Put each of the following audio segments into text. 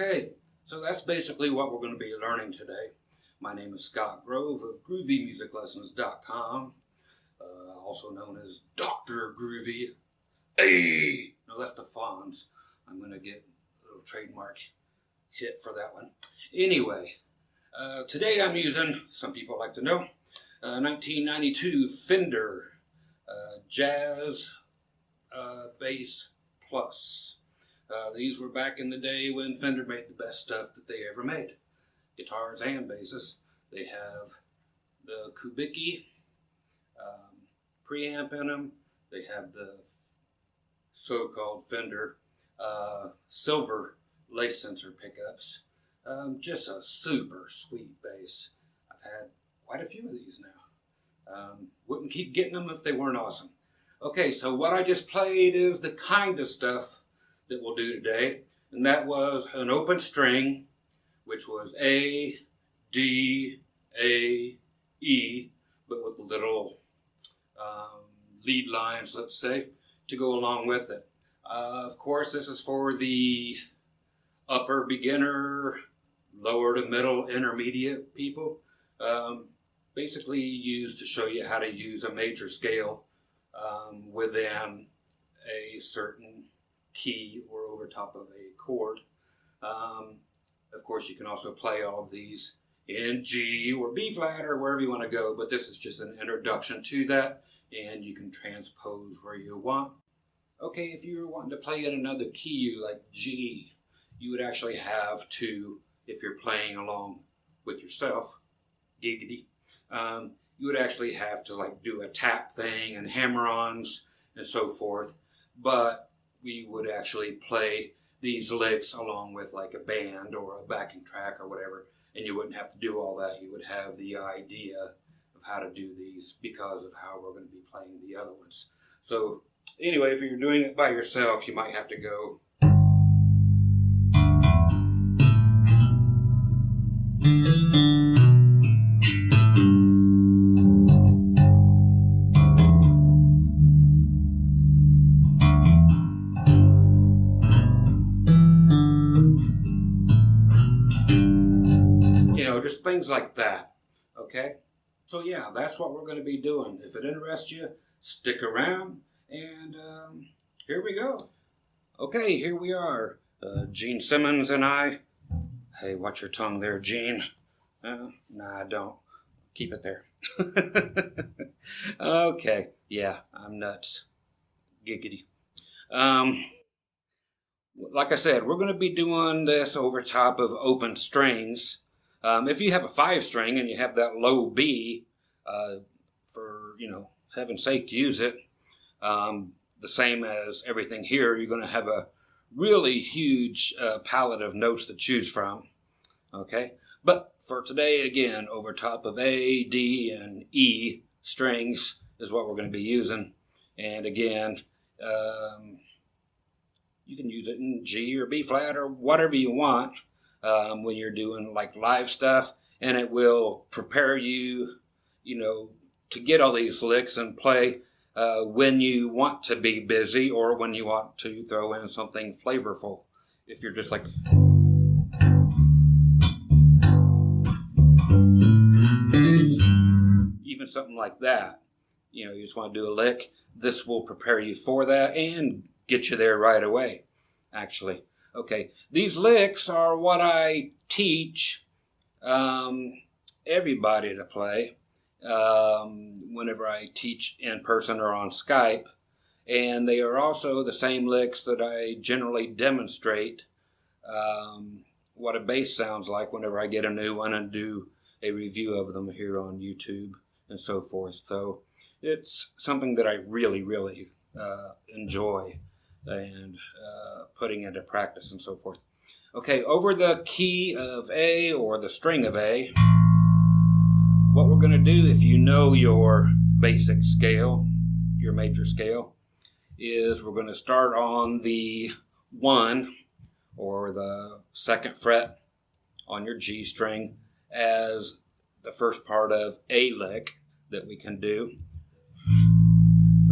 Okay, so that's basically what we're going to be learning today. My name is Scott Grove of GroovyMusicLessons.com, also known as Dr. Groovy. Hey! No, that's the Fonz. I'm going to get a little trademark hit for that one. Anyway, today I'm using, some people like to know, 1992 Fender Jazz Bass Plus. These were back in the day when Fender made the best stuff that they ever made. Guitars and basses. They have the Kubicki preamp in them. They have the so-called Fender silver lace sensor pickups. Just a super sweet bass. I've had quite a few of these now. Wouldn't keep getting them if they weren't awesome. Okay, so what I just played is the kind of stuff that we'll do today, and that was an open string, which was A, D, A, E, but with the little lead lines, let's say, to go along with it. Of course, this is for the upper beginner, lower to middle, intermediate people. Basically used to show you how to use a major scale within a certain key or over top of a chord. Of course, you can also play all of these in G or B flat or wherever you want to go, but this is just an introduction to that, and you can transpose where you want. Okay, if you're wanting to play in another key like G, you would actually have to, if you're playing along with yourself, giggity, you would actually have to like do a tap thing and hammer-ons and so forth, but we would actually play these licks along with like a band or a backing track or whatever, and you wouldn't have to do all that. You would have the idea of how to do these because of how we're going to be playing the other ones. So anyway, if you're doing it by yourself, you might have to go just things like that, okay? So yeah, that's what we're going to be doing. If it interests you, stick around, and here we go. Okay, here we are. Gene Simmons and I. Hey, watch your tongue there, Gene. Nah, don't. Keep it there. Okay, yeah, I'm nuts. Giggity. Like I said, we're going to be doing this over top of open strings. If you have a 5-string and you have that low B, for, heaven's sake, use it. The same as everything here, you're going to have a really huge palette of notes to choose from. Okay? But for today, again, over top of A, D, and E strings is what we're going to be using. And again, you can use it in G or B flat or whatever you want. When you're doing like live stuff, and it will prepare you, to get all these licks and play when you want to be busy or when you want to throw in something flavorful. If you're just like, even something like that, you just want to do a lick, this will prepare you for that and get you there right away, actually. Okay, these licks are what I teach everybody to play whenever I teach in person or on Skype, and they are also the same licks that I generally demonstrate what a bass sounds like whenever I get a new one and do a review of them here on YouTube and so forth. So it's something that I really, really enjoy and putting into practice and so forth. Okay, over the key of A or the string of A, what we're going to do, if you know your basic scale, your major scale, is we're going to start on the 1 or the 2nd fret on your G string as the first part of A lick that we can do.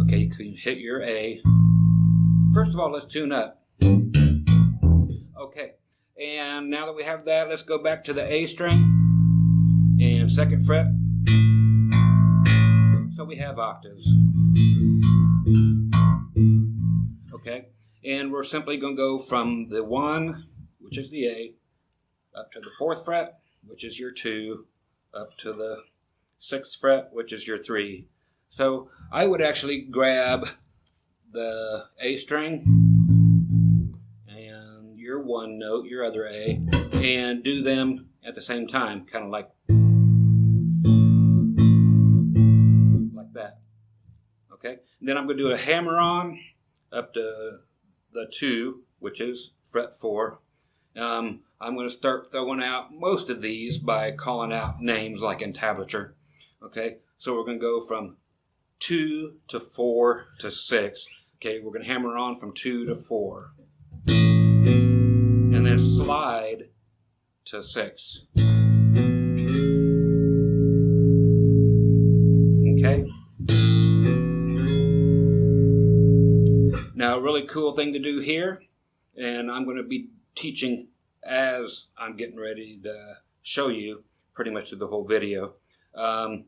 Okay, you can hit your A. First of all, let's tune up. Okay, And now that we have that, let's go back to the A string and 2nd fret. So we have octaves. Okay, and we're simply going to go from the 1, which is the A, up to the 4th fret, which is your 2, up to the 6th fret, which is your 3. So I would actually grab the A string and your 1 note, your other A, and do them at the same time, kind of like that. Okay, and then I'm going to do a hammer on up to the 2, which is fret 4. I'm going to start throwing out most of these by calling out names like in tablature. Okay, so we're going to go from 2 to 4 to 6. Okay, we're going to hammer on from 2 to 4. And then slide to 6. Okay. Now, a really cool thing to do here, and I'm going to be teaching as I'm getting ready to show you pretty much through the whole video. I'm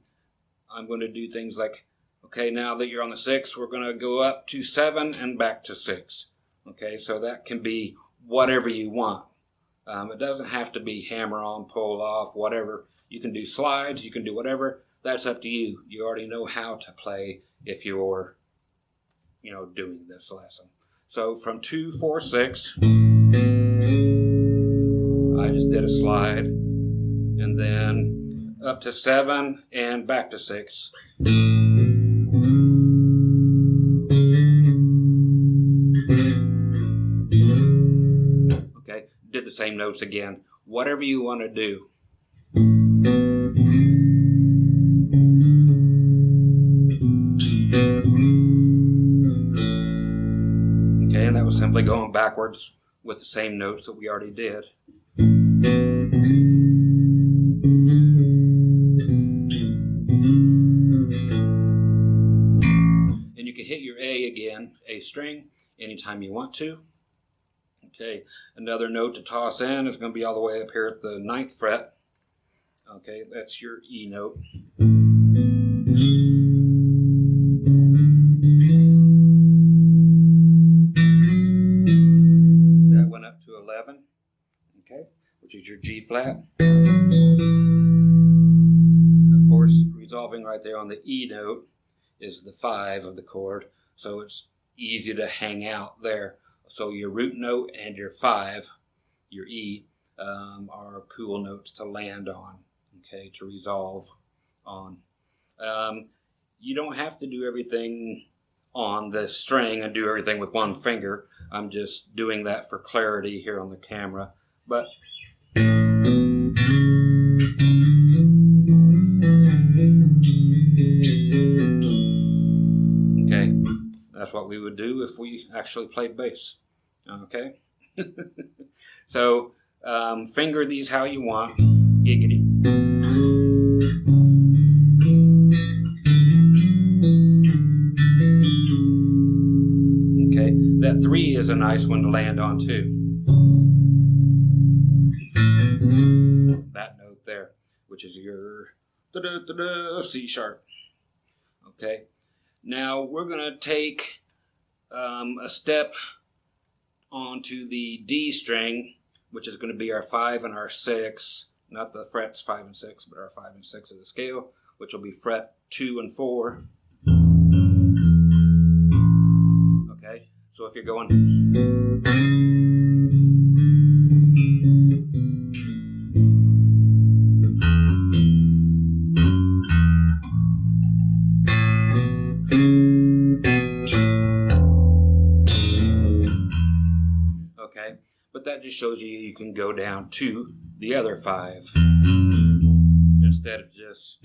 going to do things like, okay, now that you're on the 6, we're going to go up to 7 and back to 6. Okay, so that can be whatever you want. It doesn't have to be hammer on, pull off, whatever. You can do slides, you can do whatever. That's up to you. You already know how to play if you're, doing this lesson. So from 2, 4, 6, I just did a slide, and then up to 7 and back to 6. Okay, did the same notes again. Whatever you want to do. Okay, and that was simply going backwards with the same notes that we already did. And you can hit your A again, A string, anytime you want to. Okay, another note to toss in is going to be all the way up here at the 9th fret. Okay, that's your E note. That went up to 11, okay, which is your G flat. Of course, resolving right there on the E note is the 5 of the chord, so it's easy to hang out there. So your root note and your 5, your E, are cool notes to land on, okay, to resolve on. You don't have to do everything on the string and do everything with one finger. I'm just doing that for clarity here on the camera. But okay, that's what we would do if we actually played bass. Okay, so finger these how you want. Giggity. Okay, that 3 is a nice one to land on too. That note there, which is your C sharp. Okay, now we're going to take a step onto the D string, which is going to be our 5 and our 6, not the frets 5 and 6, but our 5 and 6 of the scale, which will be fret 2 and 4. Okay, so if you're going, okay, but that just shows you can go down to the other 5 instead of just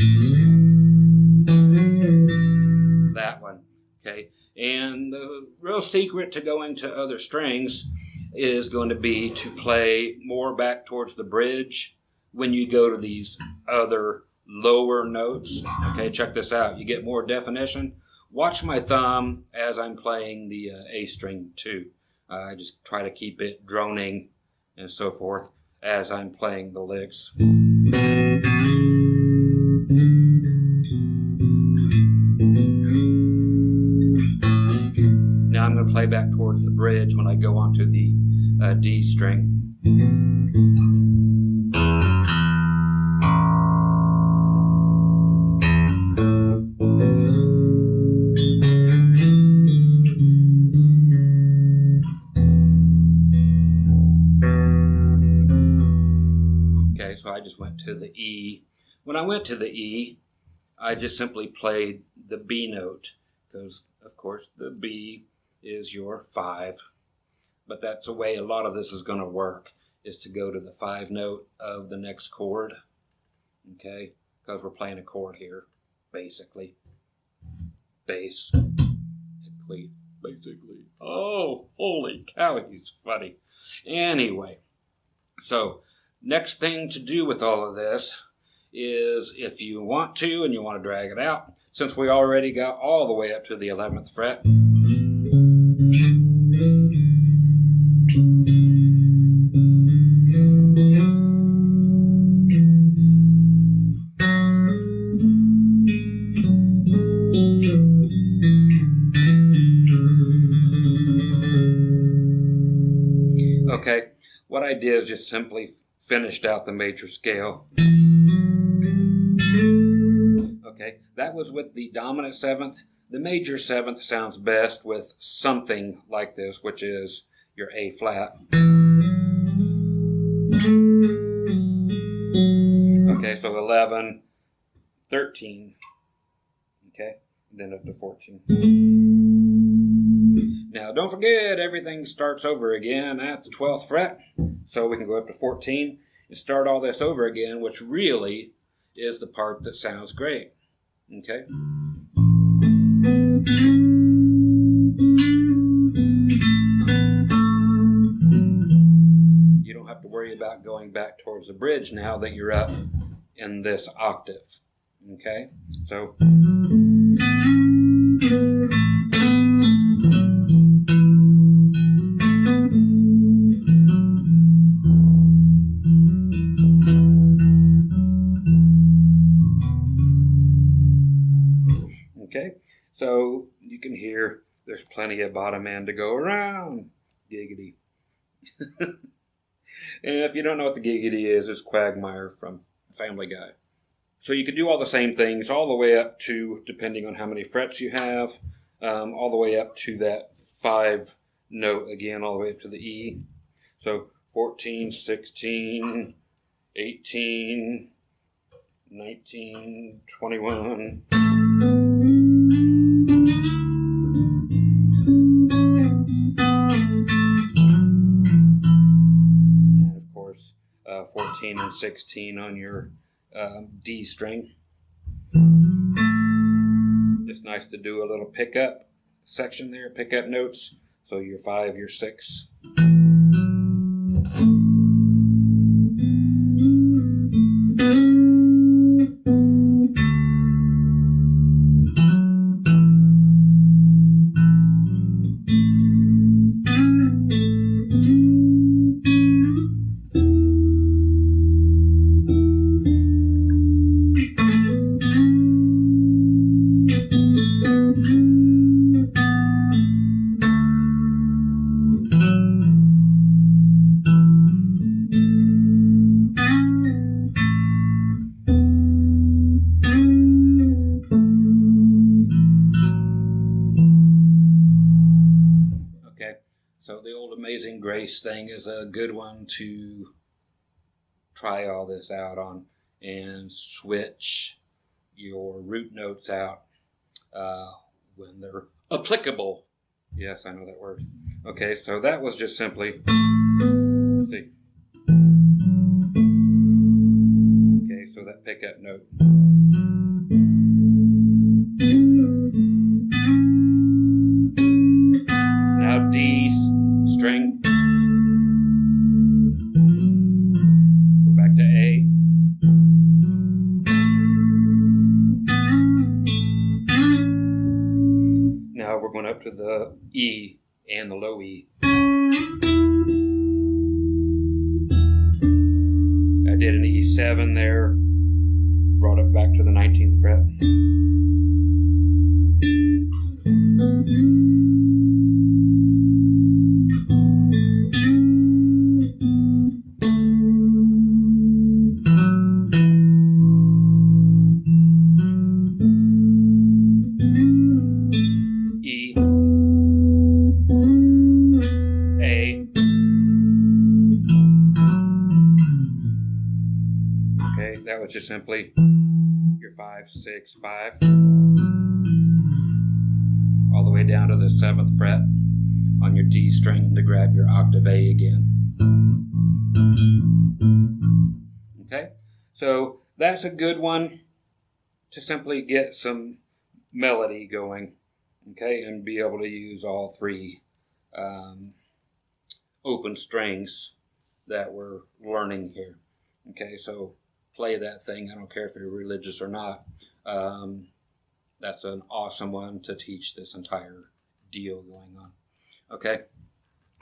that one. Okay, and the real secret to going to other strings is going to be to play more back towards the bridge when you go to these other lower notes. Okay, check this out. You get more definition. Watch my thumb as I'm playing the A string too. I just try to keep it droning and so forth as I'm playing the licks. Now I'm going to play back towards the bridge when I go onto the D string. Okay, so I just went to the E. When I went to the E, I just simply played the B note, because of course the B is your 5. But that's the way a lot of this is going to work, is to go to the 5 note of the next chord. Okay, because we're playing a chord here, basically. Basically. Oh, holy cow, he's funny. Anyway, so next thing to do with all of this is, if you want to and you want to drag it out, since we already got all the way up to the 11th fret, okay, what I did is just simply finished out the major scale. Okay, that was with the dominant 7th. The major 7th sounds best with something like this, which is your A flat. Okay, so 11, 13, okay, then up to 14. Now, don't forget, everything starts over again at the 12th fret, so we can go up to 14 and start all this over again, which really is the part that sounds great, okay? You don't have to worry about going back towards the bridge now that you're up in this octave, okay? So... okay, so you can hear there's plenty of bottom end to go around. Giggity. And if you don't know what the giggity is, it's Quagmire from Family Guy. So you could do all the same things all the way up to, depending on how many frets you have, all the way up to that 5 note again, all the way up to the E. So 14, 16, 18, 19, 21. And of course, 14 and 16 on your D string. It's nice to do a little pickup section there, pickup notes. So your 5, your 6. So the old Amazing Grace thing is a good one to try all this out on and switch your root notes out when they're applicable. Yes, I know that word. Okay, so that was just simply, see. Okay, so that pickup note. Now D string. Go back to A. Now we're going up to the E and the low E. did an E7 there, brought it back to the 19th fret. E, A. Okay, that was just simply your 5, 6, 5, all the way down to the 7th fret on your D string to grab your octave A again. Okay, so that's a good one to simply get some melody going, okay, and be able to use all three open strings that we're learning here. Okay, so play that thing. I don't care if you're religious or not. That's an awesome one to teach this entire deal going on. Okay,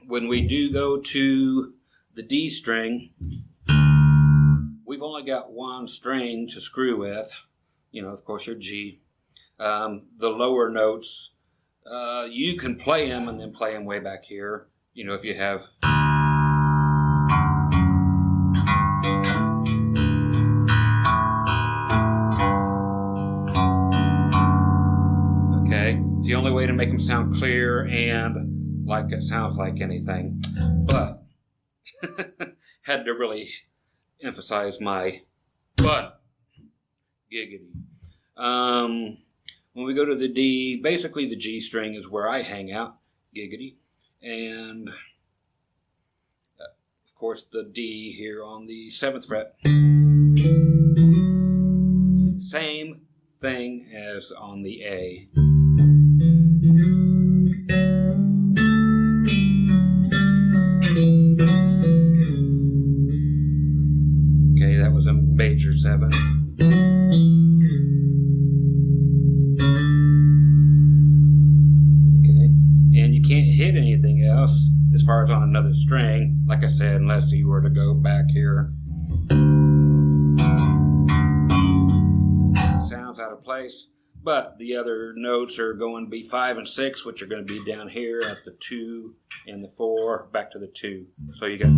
when we do go to the D string, we've only got one string to screw with. You know, of course, your G. The lower notes, you can play them and then play them way back here. You know, if you have... Okay, it's the only way to make them sound clear and like it sounds like anything. But, had to really emphasize my but. Giggity. When we go to the D, basically the G string is where I hang out. Giggity. And, of course, the D here on the 7th fret. Same thing as on the A. Okay, that was a major 7. Can't hit anything else as far as on another string, like I said, unless you were to go back here. Sounds out of place, but the other notes are going to be 5 and 6, which are going to be down here at the 2 and the 4, back to the 2. So you got...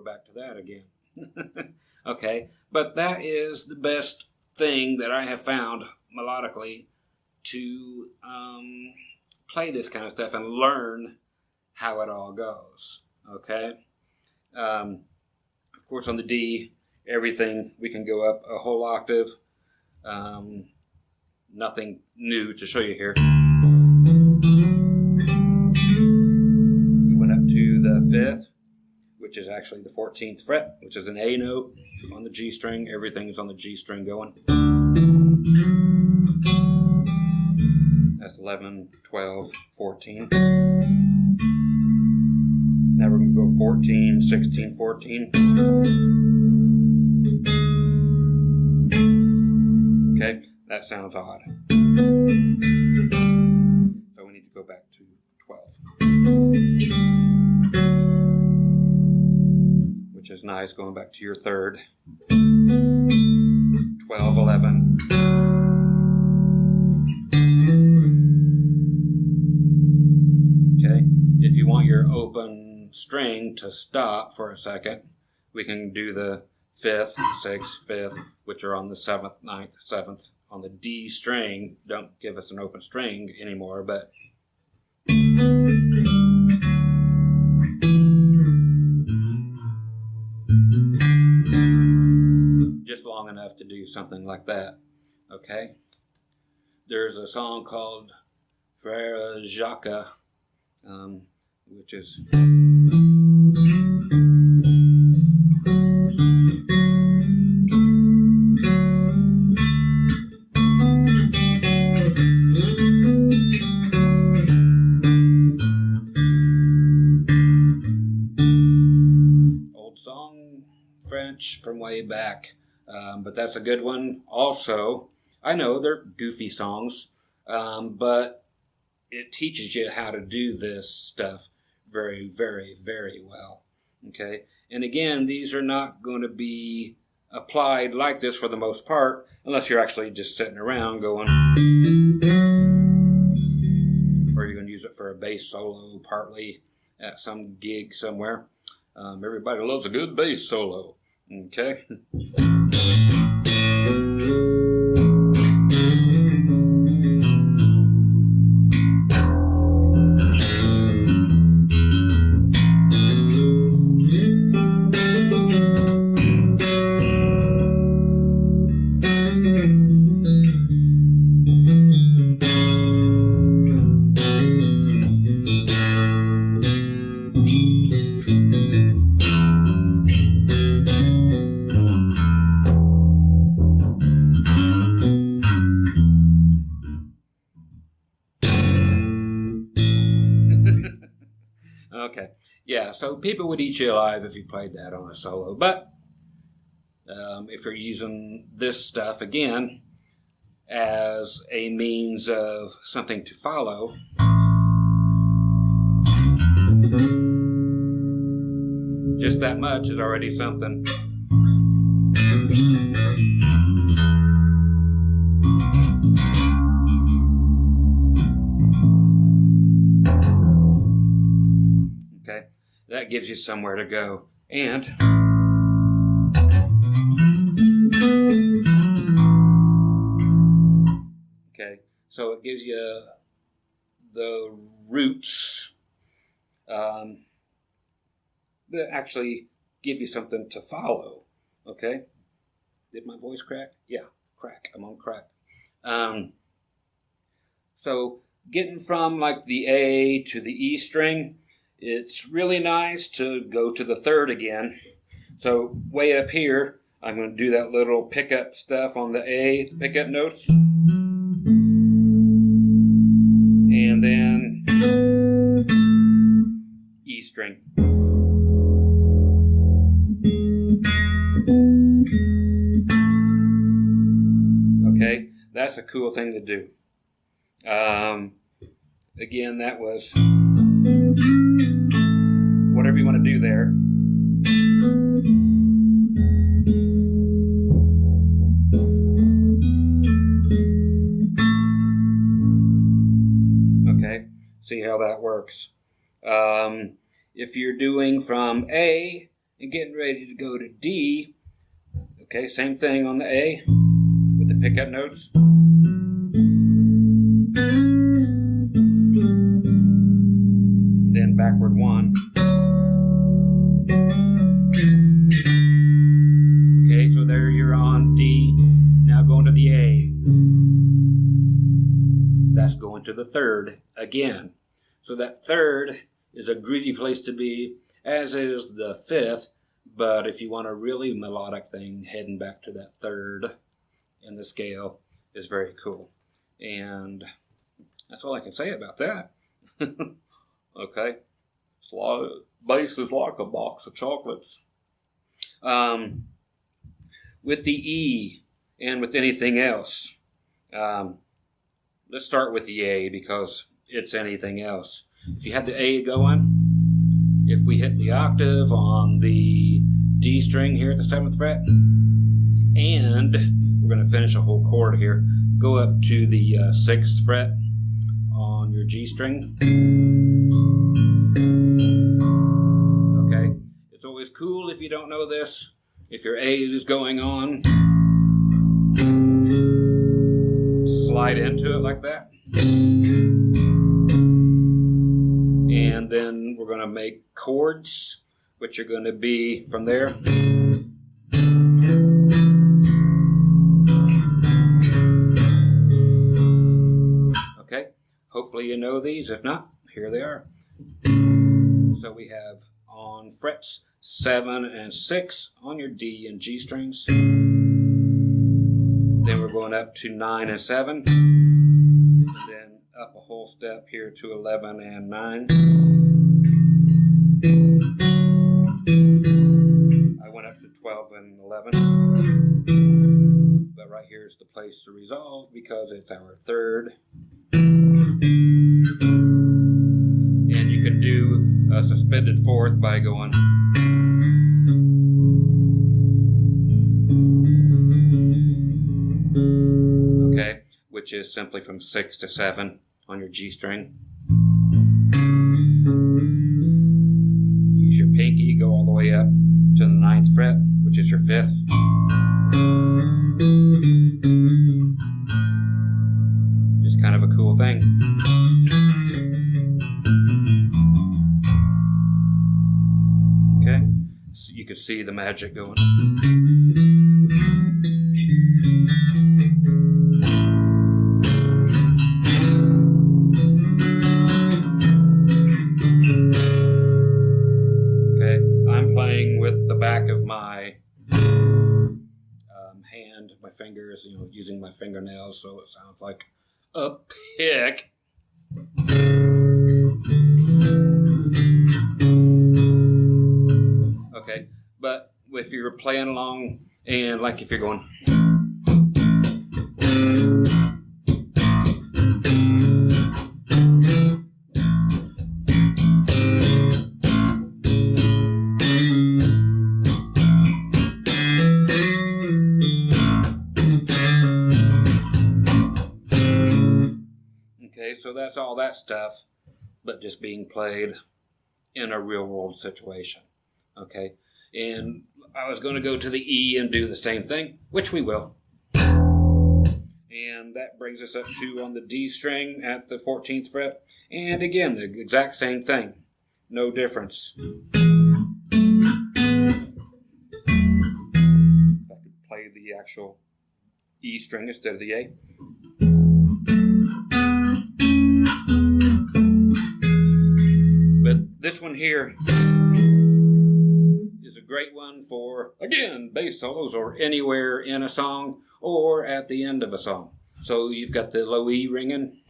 back to that again. Okay, but that is the best thing that I have found melodically to play this kind of stuff and learn how it all goes. Okay, of course on the D, everything we can go up a whole octave. Nothing new to show you here. We went up to the 5th, which is actually the 14th fret, which is an A note on the G string. Everything's on the G string going. That's 11, 12, 14. Now we're going to go 14, 16, 14. Okay, that sounds odd. So we need to go back to 12. Which is nice, going back to your 3rd. 12, 11. Okay, if you want your open string to stop for a second, we can do the 5th, 6th, 5th, which are on the 7th, 9th, 7th. On the D string, don't give us an open string anymore, but... just long enough to do something like that. Okay? There's a song called Frere Jacques, which is... much from way back, but that's a good one. Also, I know they're goofy songs, but it teaches you how to do this stuff very, very, very well. Okay, and again, these are not going to be applied like this for the most part, unless you're actually just sitting around going, or you're going to use it for a bass solo partly at some gig somewhere. Everybody loves a good bass solo. Okay. Okay, yeah, so people would eat you alive if you played that on a solo, but if you're using this stuff, again, as a means of something to follow, just that much is already something. Okay, that gives you somewhere to go. And okay, so it gives you the roots that actually give you something to follow. Okay, did my voice crack? Yeah, crack. I'm on crack. So getting from like the A to the E string, it's really nice to go to the third again. So way up here, I'm going to do that little pickup stuff on the A pickup notes. And then E string. Okay, that's a cool thing to do. Again, that was whatever you want to do there. Okay, see how that works. If you're doing from A and getting ready to go to D, okay, same thing on the A with the pickup notes. Then backward one. Okay, so there you're on D. Now going to the A. That's going to the third again. So that third is a groovy place to be, as is the fifth. But if you want a really melodic thing, heading back to that third in the scale is very cool. And that's all I can say about that. Okay. Bass is like a box of chocolates. With the E and with anything else, let's start with the A because it's anything else. If you had the A going, if we hit the octave on the D string here at the 7th fret, and we're going to finish a whole chord here, go up to the 6th fret on your G string. Okay, it's always cool if you don't know this. If your A is going on, to slide into it like that. And then we're going to make chords, which are going to be from there. Okay, hopefully you know these. If not, here they are. So we have on frets 7 and 6 on your D and G strings. Then we're going up to 9 and 7. And then up a whole step here to 11 and 9. I went up up to 12 and 11. But right here is the place to resolve because it's our third. And you can do a suspended fourth by going. Okay, which is simply from 6 to 7 on your G string. Use your pinky, go all the way up to the 9th fret, which is your 5th. Just kind of a cool thing. Okay, so you can see the magic going. Okay, I'm playing with the back of my hand, my fingers, using my fingernails, so it sounds like a pick. Okay, but if you're playing along and like if you're going. Okay, so that's all that stuff, but just being played in a real world situation. Okay, and I was going to go to the E and do the same thing, which we will. And that brings us up to on the D string at the 14th fret. And again, the exact same thing. No difference. If I could play the actual E string instead of the A. But this one here is a great one for, again, bass solos or anywhere in a song or at the end of a song. So you've got the low E ringing.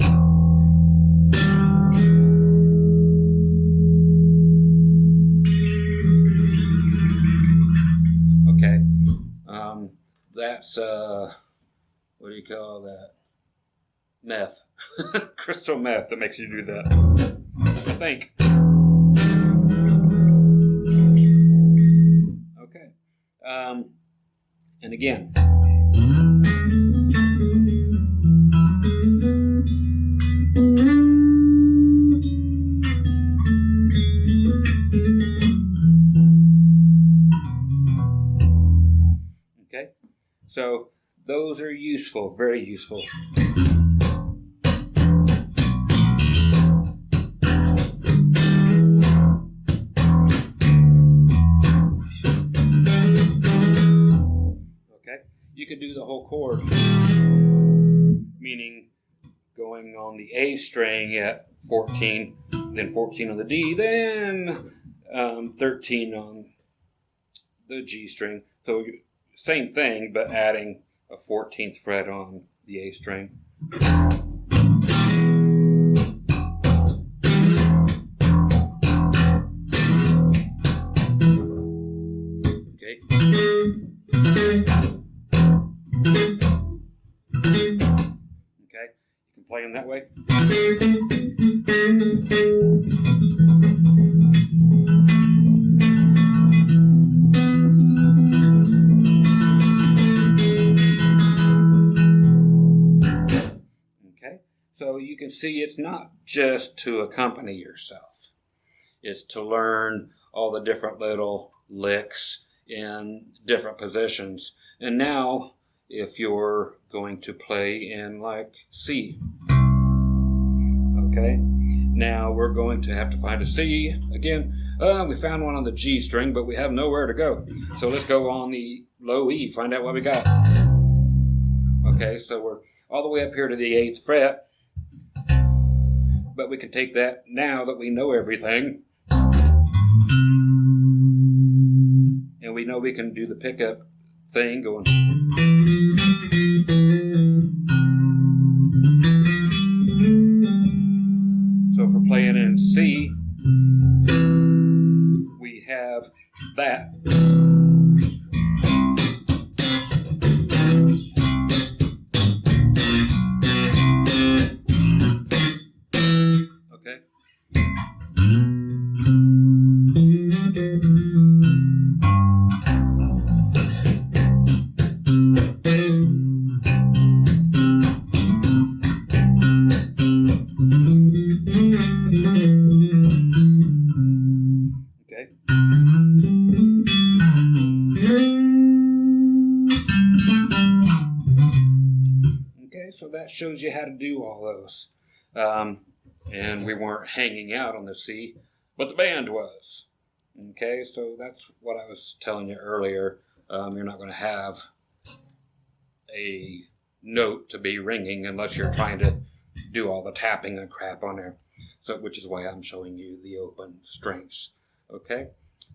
Okay. That's, what do you call that? Meth. Crystal meth that makes you do that, I think. Okay. And again. Okay. So those are useful, very useful. You could do the whole chord, meaning going on the A string at 14, then 14 on the D, then 13 on the G string. So same thing, but adding a 14th fret on the A string. Okay. Okay, you can play them that way. Okay, so you can see it's not just to accompany yourself. It's to learn all the different little licks in different positions. And now, if you're going to play in like C, okay, now we're going to have to find a C again. We found one on the G string, but we have nowhere to go. So let's go on the low E, find out what we got. Okay, so we're all the way up here to the 8th fret, but we can take that now that we know everything. And we know we can do the pickup thing going. So if we're playing in C, we have that. shows you how to do all those. And we weren't hanging out on the C, but the band was. Okay, so that's what I was telling you earlier. You're not going to have a note to be ringing unless you're trying to do all the tapping and crap on there. So, which is why I'm showing you the open strings. Okay,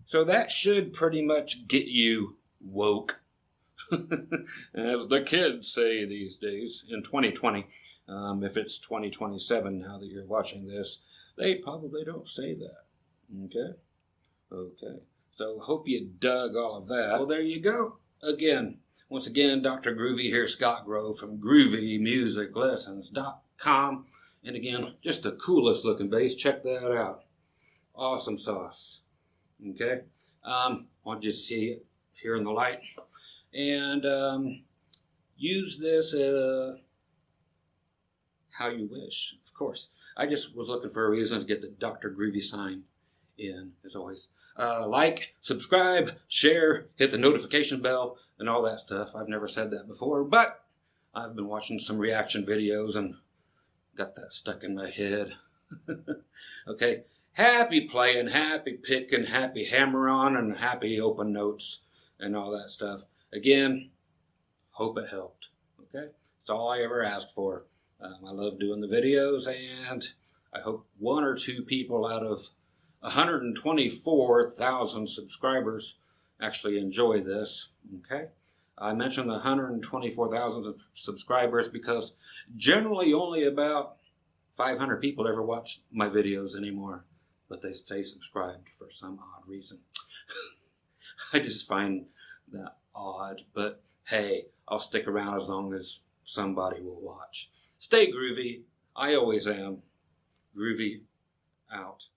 so that should pretty much get you woke, as the kids say these days in 2020. If it's 2027 now that you're watching this, they probably don't say that. Okay. So hope you dug all of that. Well, there you go. Once again, Dr. Groovy here, Scott Grove from GroovyMusicLessons.com. And again, just the coolest looking bass. Check that out. Awesome sauce. Okay. Want you to see it here in the light. And use this how you wish, of course. I just was looking for a reason to get the Dr. Groovy sign in, as always. Like, subscribe, share, hit the notification bell, and all that stuff. I've never said that before, but I've been watching some reaction videos and got that stuck in my head. Okay, happy playing, happy picking, happy hammer on, and happy open notes, and all that stuff. Again, hope it helped. Okay, that's all I ever asked for. I love doing the videos, and I hope one or two people out of 124,000 subscribers actually enjoy this. Okay, I mentioned the 124,000 subscribers because generally only about 500 people ever watch my videos anymore, but they stay subscribed for some odd reason. I just find that odd, but hey, I'll stick around as long as somebody will watch. Stay groovy. I always am. Groovy out.